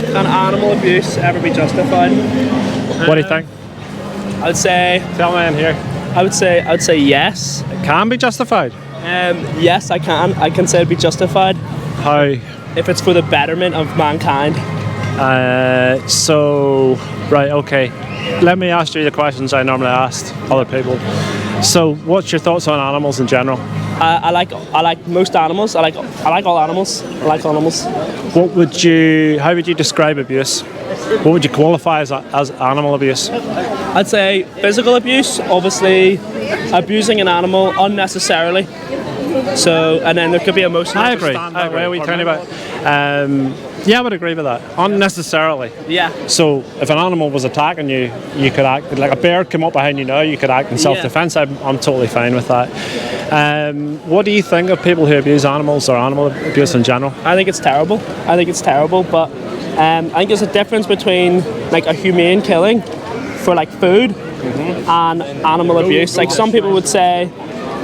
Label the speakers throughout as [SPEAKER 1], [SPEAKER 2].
[SPEAKER 1] can animal abuse ever be justified?
[SPEAKER 2] What do you think?
[SPEAKER 1] I would say.
[SPEAKER 2] Tell me in here.
[SPEAKER 1] I would say yes.
[SPEAKER 2] It can be justified.
[SPEAKER 1] Yes, I can. I can say it'd be justified
[SPEAKER 2] How?
[SPEAKER 1] if it's for the betterment of mankind.
[SPEAKER 2] Right, okay. Let me ask you the questions I normally ask other people. So, what's your thoughts on animals in general?
[SPEAKER 1] I like most animals. I like all animals. I like animals.
[SPEAKER 2] How would you describe abuse? What would you qualify as animal abuse?
[SPEAKER 1] I'd say physical abuse, obviously abusing an animal unnecessarily. So, and then there could be emotional.
[SPEAKER 2] I agree. What are we talking about? Yeah, I would agree with that. Unnecessarily.
[SPEAKER 1] Yeah.
[SPEAKER 2] So if an animal was attacking you, you could act like a bear came up behind you now. You could act in self-defense. I'm totally fine with that. What do you think of people who abuse animals or animal abuse in general?
[SPEAKER 1] I think it's terrible. But I think there's a difference between like a humane killing for like food and animal abuse. Like some people would say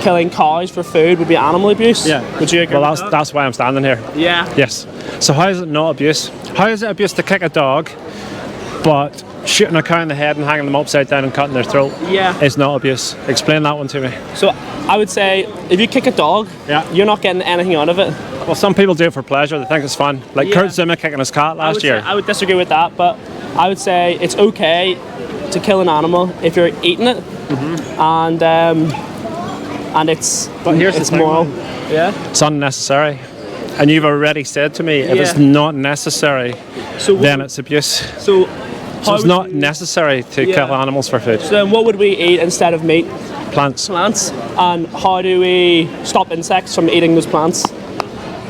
[SPEAKER 1] killing cows for food would be animal abuse.
[SPEAKER 2] Yeah.
[SPEAKER 1] Would you agree?
[SPEAKER 2] Well, that's why I'm standing here.
[SPEAKER 1] Yeah.
[SPEAKER 2] Yes. So how is it not abuse? How is it abuse to kick a dog, but shooting a cow in the head and hanging them upside down and cutting their throat is not abuse? Explain that one to me.
[SPEAKER 1] So I would say if you kick a dog, you're not getting anything out of it.
[SPEAKER 2] Well, some people do it for pleasure. They think it's fun. Like Kurt Zuma kicking his cat last year.
[SPEAKER 1] I would disagree with that, but I would say it's okay to kill an animal if you're eating it, and it's moral. Yeah.
[SPEAKER 2] It's unnecessary. And you've already said to me, if it's not necessary, then it's abuse.
[SPEAKER 1] So
[SPEAKER 2] it's not necessary to kill animals for food.
[SPEAKER 1] So then what would we eat instead of meat?
[SPEAKER 2] Plants.
[SPEAKER 1] And how do we stop insects from eating those plants?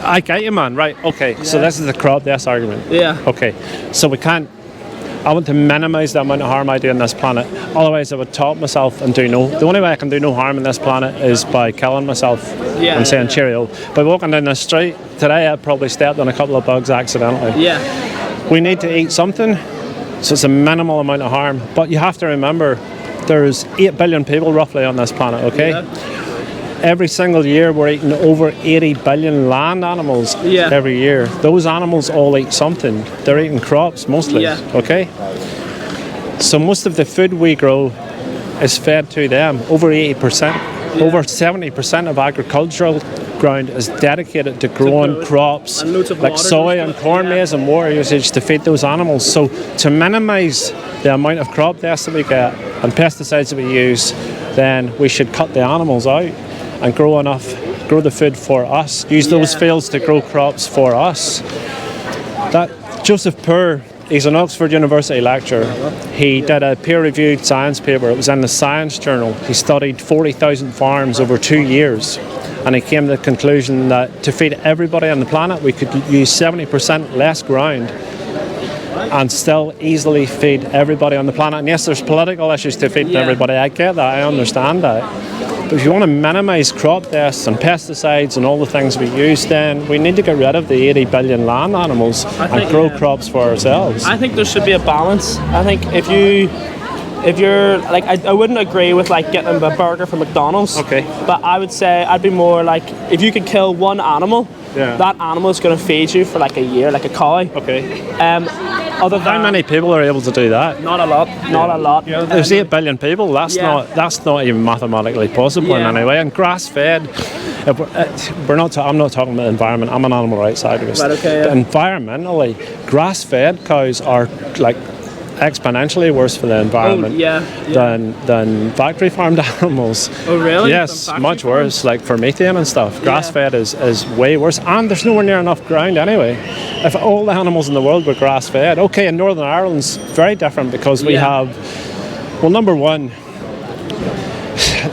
[SPEAKER 2] I get you, man. Right, okay. So this is the crop death argument.
[SPEAKER 1] Yeah.
[SPEAKER 2] Okay. So I want to minimise the amount of harm I do on this planet. Otherwise, I would top myself and do no. The only way I can do no harm on this planet is by killing myself and saying cheerio. By walking down the street today, I probably stepped on a couple of bugs accidentally.
[SPEAKER 1] Yeah.
[SPEAKER 2] We need to eat something, so it's a minimal amount of harm. But you have to remember, there's 8 billion people roughly on this planet. Okay. Yeah. Every single year, we're eating over 80 billion land animals every year. Those animals all eat something. They're eating crops mostly, okay? So most of the food we grow is fed to them, over 80%. Over 70% of agricultural ground is dedicated to growing crops like soy and corn maize and water usage to feed those animals. So to minimise the amount of crop deaths that we get and pesticides that we use, then we should cut the animals out and grow the food for us. Use those fields to grow crops for us. That Joseph Poor, he's an Oxford University lecturer. He did a peer-reviewed science paper. It was in the Science Journal. He studied 40,000 farms over 2 years, and he came to the conclusion that to feed everybody on the planet, we could use 70% less ground and still easily feed everybody on the planet. And yes, there's political issues to feed everybody. I get that. I understand that. But if you want to minimise crop deaths and pesticides and all the things we use, then we need to get rid of the 80 billion land animals and grow crops for ourselves.
[SPEAKER 1] I think there should be a balance. I think if you're like, I wouldn't agree with like getting a burger from McDonald's.
[SPEAKER 2] Okay.
[SPEAKER 1] But I would say I'd be more like, if you could kill one animal, that animal is going to feed you for like a year, like a cow.
[SPEAKER 2] Okay.
[SPEAKER 1] How
[SPEAKER 2] many people are able to do that?
[SPEAKER 1] Not a lot. Not a lot.
[SPEAKER 2] Yeah, there's 8 billion people. That's not even mathematically possible in any way. And grass-fed, I'm not talking about the environment. I'm an animal rights activist.
[SPEAKER 1] Right, okay,
[SPEAKER 2] But environmentally, grass-fed cows are like exponentially worse for the environment than factory farmed animals.
[SPEAKER 1] Oh really?
[SPEAKER 2] Yes, much worse, like for methane and stuff. Grass-fed is way worse, and there's nowhere near enough ground anyway. If all the animals in the world were grass-fed, okay, in Northern Ireland's very different because we have, well, number one,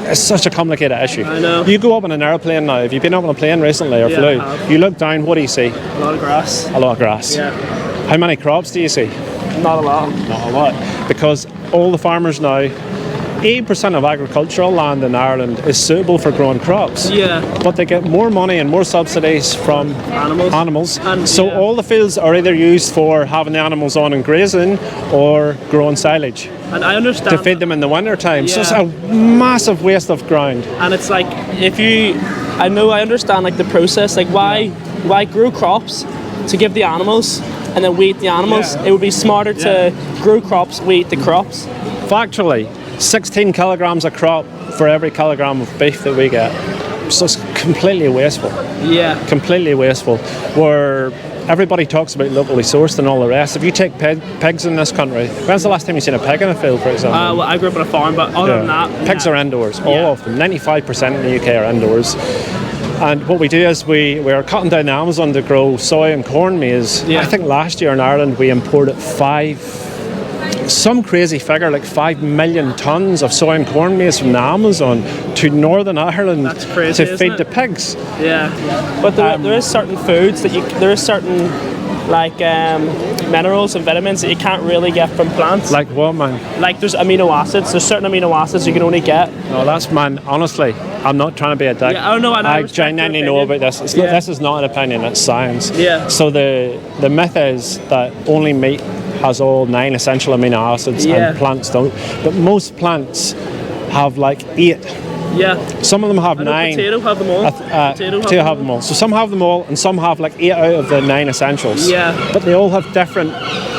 [SPEAKER 2] it's such a complicated issue.
[SPEAKER 1] I know.
[SPEAKER 2] You go up on an airplane now, have you been up on a plane recently or flew? You look down, what do you see?
[SPEAKER 1] A lot of grass.
[SPEAKER 2] A lot of grass.
[SPEAKER 1] Yeah.
[SPEAKER 2] How many crops do you see?
[SPEAKER 1] Not a lot.
[SPEAKER 2] Not a lot. Because all the farmers now, 80% of agricultural land in Ireland is suitable for growing crops.
[SPEAKER 1] Yeah.
[SPEAKER 2] But they get more money and more subsidies from animals.
[SPEAKER 1] And,
[SPEAKER 2] so all the fields are either used for having the animals on and grazing or growing silage.
[SPEAKER 1] And I understand
[SPEAKER 2] to feed them in the winter time. So it's a massive waste of ground.
[SPEAKER 1] And it's like, I understand like the process, like why grow crops to give the animals and then we eat the animals. It would be smarter to grow crops, we eat the crops.
[SPEAKER 2] Factually, 16 kilograms of crop for every kilogram of beef that we get. So it's completely wasteful.
[SPEAKER 1] Yeah.
[SPEAKER 2] Completely wasteful. Where everybody talks about locally sourced and all the rest. If you take pigs in this country, when's the last time you seen a pig in a field, for example?
[SPEAKER 1] Well, I grew up on a farm, but other than that...
[SPEAKER 2] Pigs are indoors, all of them. 95% in the UK are indoors. And what we do is we are cutting down the Amazon to grow soy and corn maize. I think last year in Ireland we imported some crazy figure like 5 million tons of soy and corn maize from the Amazon to Northern Ireland to feed the pigs.
[SPEAKER 1] Yeah, but there is certain foods that there is certain like minerals and vitamins that you can't really get from plants.
[SPEAKER 2] Like what, man?
[SPEAKER 1] Like there's amino acids. There's certain amino acids you can only get.
[SPEAKER 2] No, that's, man, honestly, I'm not trying to be a dick.
[SPEAKER 1] Yeah, I
[SPEAKER 2] genuinely know about this. This is not an opinion, it's science.
[SPEAKER 1] Yeah.
[SPEAKER 2] So the myth is that only meat has all 9 essential amino acids and plants don't. But most plants have like 8.
[SPEAKER 1] Yeah.
[SPEAKER 2] Some of them have 9.
[SPEAKER 1] Potato have them all.
[SPEAKER 2] Potato have them all. So some have them all, and some have like 8 out of the 9 essentials.
[SPEAKER 1] Yeah.
[SPEAKER 2] But they all have different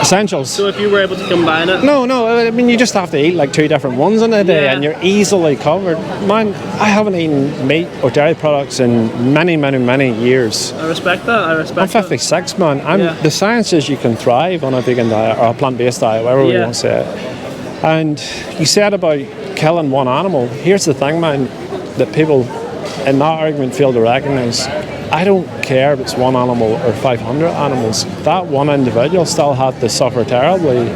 [SPEAKER 2] essentials.
[SPEAKER 1] So if you were able to combine it?
[SPEAKER 2] No. I mean, you just have to eat like 2 different ones in a day, and you're easily covered. Man, I haven't eaten meat or dairy products in many, many, many years.
[SPEAKER 1] I respect that.
[SPEAKER 2] I'm 56, man. The science is you can thrive on a vegan diet or a plant-based diet, whatever we want to say it. And you said about killing one animal. Here's the thing, man, that people in that argument fail to recognise. I don't care if it's one animal or 500 animals. That one individual still had to suffer terribly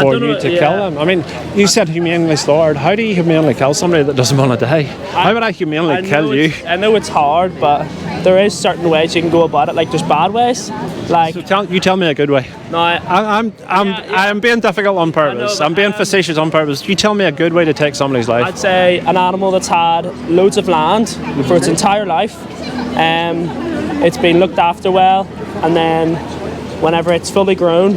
[SPEAKER 2] for you to kill them. I mean, you said humanely slaughtered. How do you humanely kill somebody that doesn't want to die? How would I humanely kill you?
[SPEAKER 1] I know it's hard, but there is certain ways you can go about it. Like there's bad ways. Like
[SPEAKER 2] so tell me a good way.
[SPEAKER 1] No,
[SPEAKER 2] I'm being difficult on purpose. I'm being facetious on purpose. You tell me a good way to take somebody's life.
[SPEAKER 1] I'd say an animal that's had loads of land for its entire life. It's been looked after well, and then whenever it's fully grown,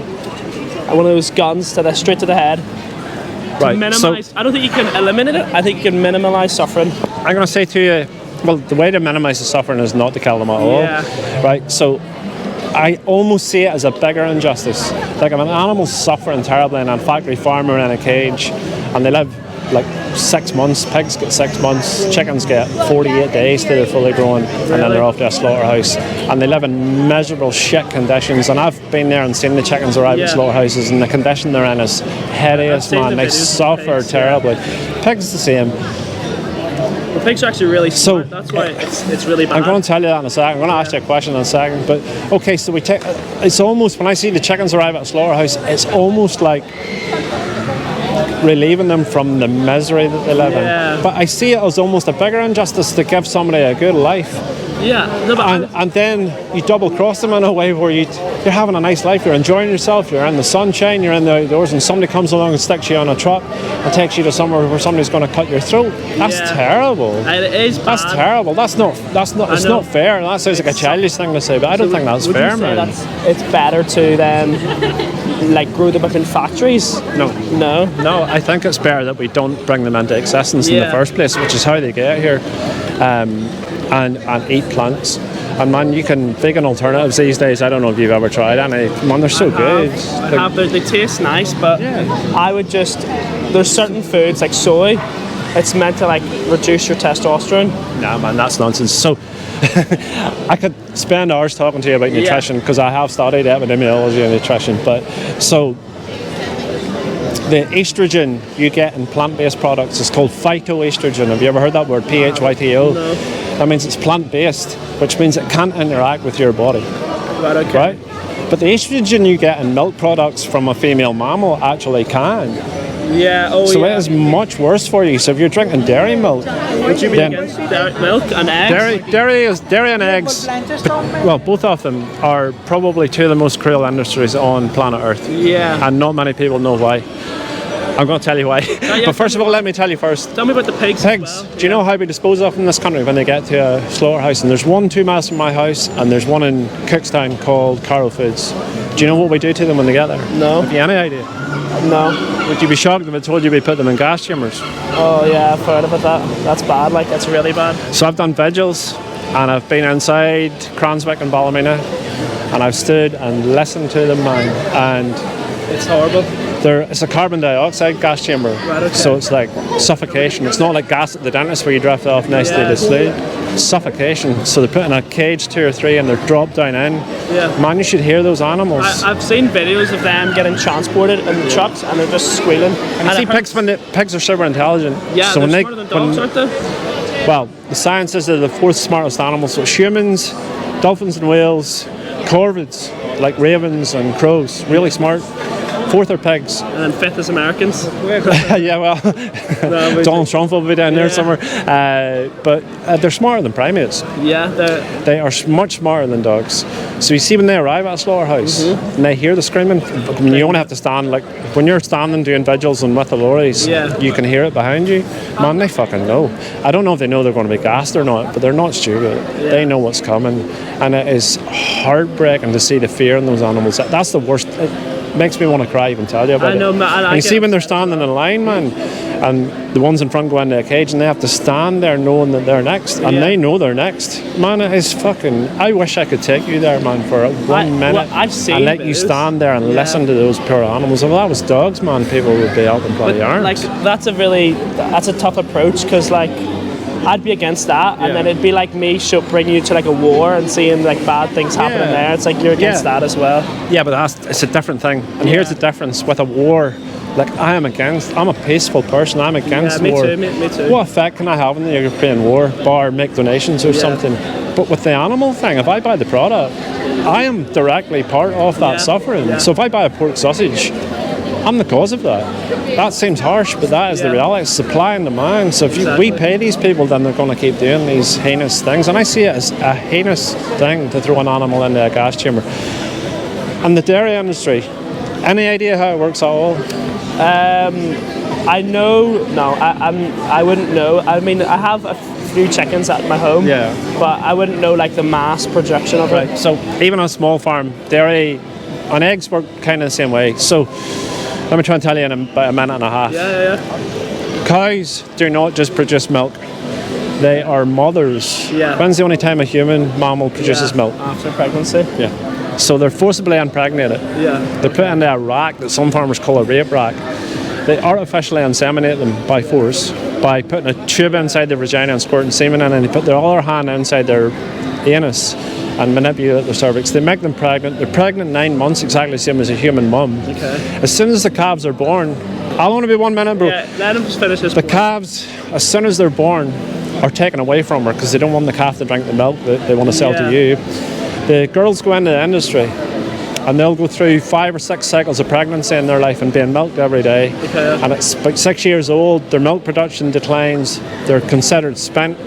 [SPEAKER 1] one of those guns straight to the head.
[SPEAKER 2] Right.
[SPEAKER 1] Minimize. I don't think you can eliminate it. I think you can minimize suffering.
[SPEAKER 2] I'm going to say to you, well, the way to minimize the suffering is not to kill them at all.
[SPEAKER 1] Yeah.
[SPEAKER 2] Right. So I almost see it as a bigger injustice. Like if an animal's suffering terribly in a factory farm or in a cage, and they live like 6 months, pigs get 6 months, chickens get 48 days till they're fully grown, and then they're off to a slaughterhouse, and they live in miserable shit conditions. And I've been there and seen the chickens arrive at slaughterhouses, and the condition they're in is hideous, man. They suffer terribly. Pigs the same.
[SPEAKER 1] The pigs are actually really smart. That's why it's really bad.
[SPEAKER 2] I'm going to tell you that in a second. I'm going to ask you a question in a second. But okay, so we take. It's almost when I see the chickens arrive at a slaughterhouse, it's almost like relieving them from the misery that they live in. But I see it as almost a bigger injustice to give somebody a good life.
[SPEAKER 1] Yeah. No, but
[SPEAKER 2] and then you double cross them in a way where you're having a nice life, you're enjoying yourself, you're in the sunshine, you're in the outdoors, and somebody comes along and sticks you on a truck and takes you to somewhere where somebody's going to cut your throat. That's terrible.
[SPEAKER 1] It is bad.
[SPEAKER 2] That's terrible. It's not fair. That sounds like a childish thing to say, but I don't think that's fair, man.
[SPEAKER 1] It's better to then like grow them up in factories?
[SPEAKER 2] No, I think it's better that we don't bring them into existence in the first place, which is how they get here. And eat plants. And man, you can vegan alternatives these days. I don't know if you've ever tried any. Man, they're so good.
[SPEAKER 1] I have. They taste nice, but I would just. There's certain foods like soy. It's meant to like reduce your testosterone.
[SPEAKER 2] Nah, man, that's nonsense. So I could spend hours talking to you about nutrition because I have studied epidemiology and nutrition. But so the estrogen you get in plant-based products is called phytoestrogen. Have you ever heard that word? PHYTO.
[SPEAKER 1] No.
[SPEAKER 2] That means it's plant-based, which means it can't interact with your body.
[SPEAKER 1] Right, okay.
[SPEAKER 2] Right? But the estrogen you get in milk products from a female mammal actually can.
[SPEAKER 1] Yeah,
[SPEAKER 2] So it is much worse for you. So if you're drinking dairy milk...
[SPEAKER 1] Would you be against milk and eggs?
[SPEAKER 2] Dairy and eggs, well, both of them are probably 2 of the most cruel industries on planet Earth.
[SPEAKER 1] Yeah.
[SPEAKER 2] And not many people know why. I'm going to tell you why. But first of all, let me tell you first.
[SPEAKER 1] Tell me about the pigs.
[SPEAKER 2] Pigs. Do you know how we dispose of them in this country when they get to a slaughterhouse? And there's one 2 miles from my house, and there's one in Cookstown called Carroll Foods. Do you know what we do to them when they get there?
[SPEAKER 1] No.
[SPEAKER 2] Have you any idea?
[SPEAKER 1] No.
[SPEAKER 2] Would you be shocked if I told you we put them in gas chambers?
[SPEAKER 1] Oh yeah, I've heard about that. That's bad. Like that's really bad.
[SPEAKER 2] So I've done vigils, and I've been inside Cranswick and Ballymena, and I've stood and listened to them, man, and
[SPEAKER 1] It's horrible.
[SPEAKER 2] it's a carbon dioxide gas chamber,
[SPEAKER 1] Right, okay.
[SPEAKER 2] so it's like suffocation. It's not like gas at the dentist where you drift off nicely to sleep. It's suffocation. So they're put in a cage 2 or 3 and they're dropped down in.
[SPEAKER 1] Yeah.
[SPEAKER 2] Man, you should hear those animals.
[SPEAKER 1] I've seen videos of them getting transported in the trucks and they're just squealing.
[SPEAKER 2] and you see pigs are super intelligent.
[SPEAKER 1] Yeah,
[SPEAKER 2] so
[SPEAKER 1] they're
[SPEAKER 2] when
[SPEAKER 1] smarter than dogs, aren't they?
[SPEAKER 2] well, the science is they're the 4th smartest animals. So it's humans, dolphins and whales, corvids like ravens and crows, really smart. 4th are pigs.
[SPEAKER 1] And then 5th is Americans.
[SPEAKER 2] Yeah, well, Donald Trump will be down there somewhere. But they're smarter than primates.
[SPEAKER 1] Yeah,
[SPEAKER 2] They are much smarter than dogs. So you see when they arrive at a slaughterhouse and they hear the screaming, I mean, you only have to stand, like when you're standing doing vigils and with the lorries, you can hear it behind you. Man, they fucking know. I don't know if they know they're going to be gassed or not, but they're not stupid. They know what's coming. And it is heartbreaking to see the fear in those animals. That's the worst. It makes me want to cry even tell you about it. And you see when they're standing in line, man, and the ones in front go into a cage and they have to stand there knowing that they're next, and they know they're next. Man, it is fucking. I wish I could take you there, man, for 1 minute and let you stand there and listen to those poor animals. If that was dogs, man, people would be out in bloody arms.
[SPEAKER 1] Like that's a tough approach because like I'd be against that, and then it'd be like me bringing you to like a war and seeing like bad things happening there. It's like you're against that as well.
[SPEAKER 2] Yeah, but it's a different thing. And here's the difference with a war. Like I'm a peaceful person. I'm against war.
[SPEAKER 1] Me too.
[SPEAKER 2] What effect can I have in the European war? Bar make donations or something. But with the animal thing, if I buy the product, I am directly part of that suffering. So if I buy a pork sausage, I'm the cause of that. That seems harsh, but that is the reality. It's supply and demand. So if we pay these people, then they're going to keep doing these heinous things. And I see it as a heinous thing to throw an animal into a gas chamber. And the dairy industry, any idea how it works at all?
[SPEAKER 1] I know. No, I wouldn't know. I mean, I have a few chickens at my home.
[SPEAKER 2] Yeah.
[SPEAKER 1] But I wouldn't know like the mass production of it.
[SPEAKER 2] So even on a small farm, dairy and eggs work kind of the same way. So let me try and tell you in about a minute and a half.
[SPEAKER 1] Yeah.
[SPEAKER 2] Cows do not just produce milk. They are mothers.
[SPEAKER 1] Yeah.
[SPEAKER 2] When's the only time a human mammal produces milk?
[SPEAKER 1] After pregnancy.
[SPEAKER 2] Yeah. So they're forcibly impregnated.
[SPEAKER 1] Yeah.
[SPEAKER 2] They're put into a rack that some farmers call a rape rack. They artificially inseminate them by force by putting a tube inside their vagina and squirting semen in, and they put their other hand inside their anus and manipulate their cervix. They make them pregnant. They're pregnant 9 months, exactly the same as a human mum.
[SPEAKER 1] Okay.
[SPEAKER 2] As soon as the calves are born, I'll only be 1 minute, bro.
[SPEAKER 1] Yeah, let him just finish his
[SPEAKER 2] The calves, as soon as they're born, are taken away from her because they don't want the calf to drink the milk that they want to sell to you. The girls go into the industry and they'll go through 5 or 6 cycles of pregnancy in their life and being milked every day.
[SPEAKER 1] Okay.
[SPEAKER 2] And it's about 6 years old, their milk production declines, they're considered spent.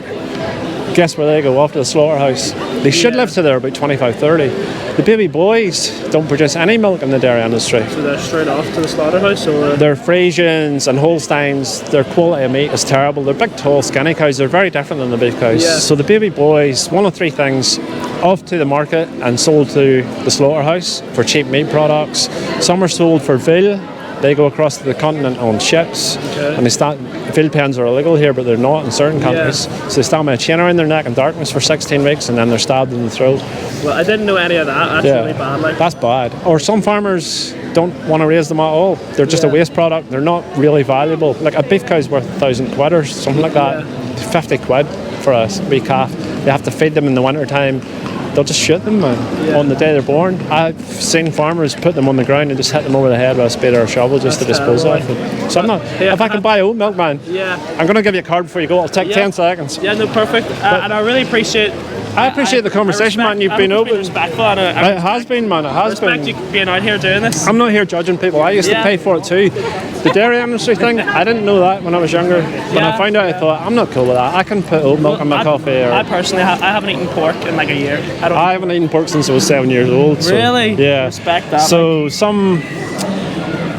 [SPEAKER 2] Guess where they go? Off to the slaughterhouse. They should live to they're about 25, 30. The baby boys don't produce any milk in the dairy industry.
[SPEAKER 1] So they're straight off to the slaughterhouse, or
[SPEAKER 2] They're Friesians and Holsteins. Their quality of meat is terrible. They're big, tall, skinny cows. They're very different than the beef cows.
[SPEAKER 1] Yeah.
[SPEAKER 2] So the baby boys, one of 3 things, off to the market and sold to the slaughterhouse for cheap meat products. Some are sold for veal. They go across the continent on ships, and they stand. Veal pens are illegal here, but they're not in certain countries. So they stand with a chain around their neck in darkness for 16 weeks, and then they're stabbed in the throat.
[SPEAKER 1] well, I didn't know any of that. That's really bad. Like
[SPEAKER 2] That's bad. Or some farmers don't want to raise them at all. They're just a waste product. They're not really valuable. Like a beef cow's worth 1,000 quid or something like that. 50 quid for a wee calf. They have to feed them in the winter time. They'll just shoot them, man, on the day they're born. I've seen farmers put them on the ground and just hit them over the head with a spade or a shovel just to dispose of them. So I'm not. If I can buy oat milk, man, I'm going to give you a card before you go. It'll take 10 seconds.
[SPEAKER 1] Yeah, no, perfect. And I really appreciate.
[SPEAKER 2] I appreciate the conversation, man. You've been open.
[SPEAKER 1] Respectful. And
[SPEAKER 2] It has been, man. It has been.
[SPEAKER 1] respect you being out here doing this.
[SPEAKER 2] I'm not here judging people. I used to pay for it too. The dairy industry thing, I didn't know that when I was younger. When I found out, I thought, I'm not cool with that. I can put oat milk in my coffee. Or
[SPEAKER 1] I personally, I haven't eaten pork in like a year.
[SPEAKER 2] I haven't eaten pork since I was 7 years old. So,
[SPEAKER 1] Really?
[SPEAKER 2] Yeah.
[SPEAKER 1] Respect that.
[SPEAKER 2] So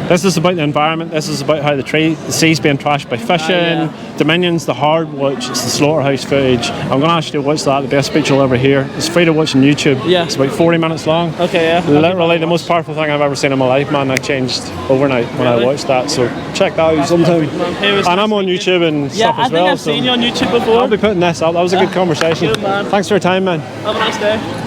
[SPEAKER 2] this is about the environment. This is about how the sea's being trashed by fishing. Dominion's the hard watch. It's the slaughterhouse footage. I'm going to ask you to watch that. The best speech you'll ever hear. It's free to watch on YouTube.
[SPEAKER 1] Yeah.
[SPEAKER 2] It's about 40 minutes long.
[SPEAKER 1] Okay, yeah.
[SPEAKER 2] Literally the most powerful thing I've ever seen in my life, man. I changed overnight when I watched that. So check that out sometime. And I'm on YouTube and stuff as well.
[SPEAKER 1] I think I've seen you on YouTube before.
[SPEAKER 2] I'll be putting this up. That was a good conversation.
[SPEAKER 1] Good, man.
[SPEAKER 2] Thanks for your time, man.
[SPEAKER 1] Have a nice day.